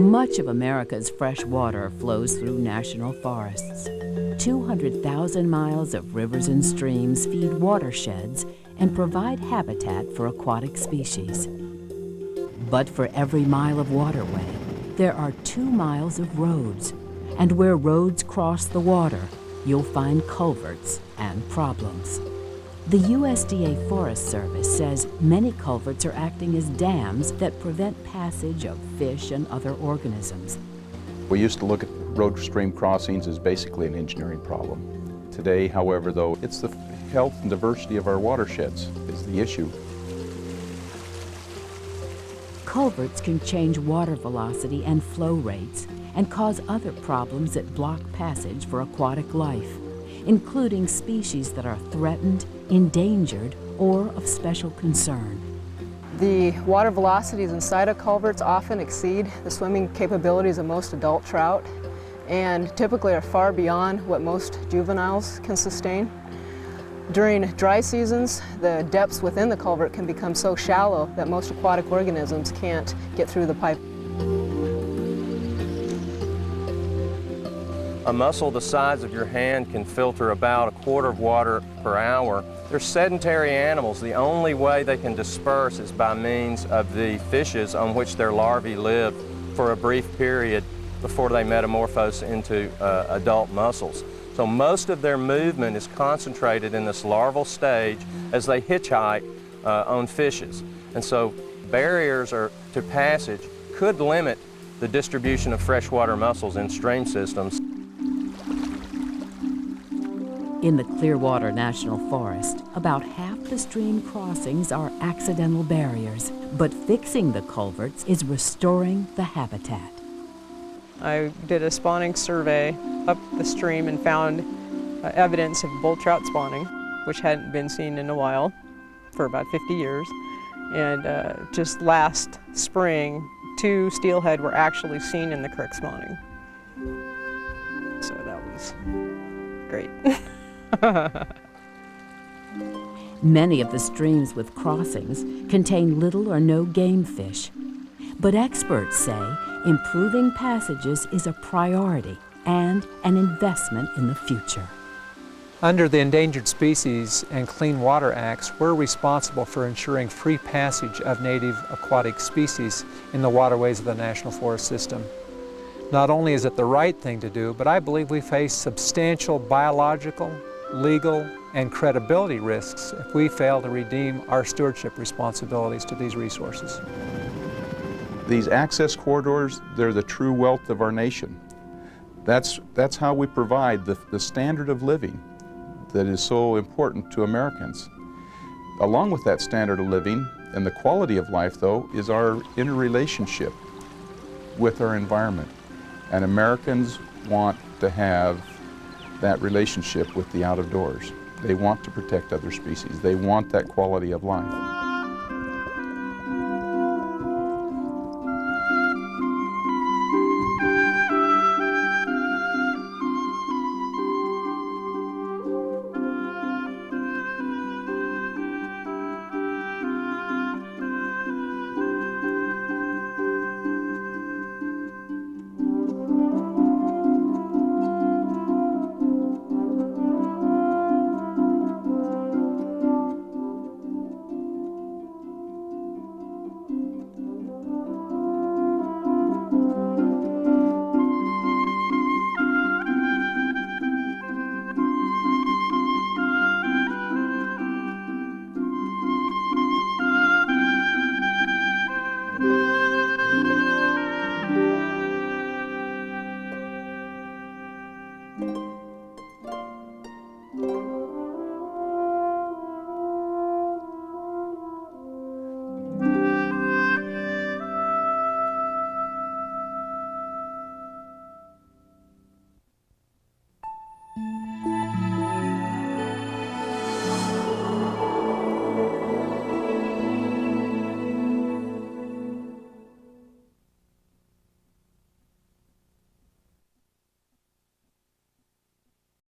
Much of America's fresh water flows through national forests. 200,000 miles of rivers and streams feed watersheds and provide habitat for aquatic species. But for every mile of waterway, there are 2 miles of roads, and where roads cross the water, you'll find culverts and problems. The USDA Forest Service says many culverts are acting as dams that prevent passage of fish and other organisms. We used to look at road stream crossings as basically an engineering problem. Today, however, though, it's the health and diversity of our watersheds is the issue. Culverts can change water velocity and flow rates and cause other problems that block passage for aquatic life, including species that are threatened, endangered, or of special concern. The water velocities inside of culverts often exceed the swimming capabilities of most adult trout and typically are far beyond what most juveniles can sustain. During dry seasons, the depths within the culvert can become so shallow that most aquatic organisms can't get through the pipe. A mussel the size of your hand can filter about 1/4 of water per hour. They're sedentary animals. The only way they can disperse is by means of the fishes on which their larvae live for a brief period before they metamorphose into adult mussels. So most of their movement is concentrated in this larval stage as they hitchhike on fishes. And so barriers to passage could limit the distribution of freshwater mussels in stream systems. In the Clearwater National Forest, about half the stream crossings are accidental barriers, but fixing the culverts is restoring the habitat. I did a spawning survey up the stream and found evidence of bull trout spawning, which hadn't been seen in a while, for about 50 years. And just last spring, 2 steelhead were actually seen in the creek spawning. So that was great. Many of the streams with crossings contain little or no game fish. But experts say improving passages is a priority and an investment in the future. Under the Endangered Species and Clean Water Acts, we're responsible for ensuring free passage of native aquatic species in the waterways of the National Forest System. Not only is it the right thing to do, but I believe we face substantial biological, legal, and credibility risks if we fail to redeem our stewardship responsibilities to these resources. These access corridors, they're the true wealth of our nation. That's how we provide the standard of living that is so important to Americans. Along with that standard of living and the quality of life, though, is our interrelationship with our environment. And Americans want to have that relationship with the out of doors. They want to protect other species. They want that quality of life.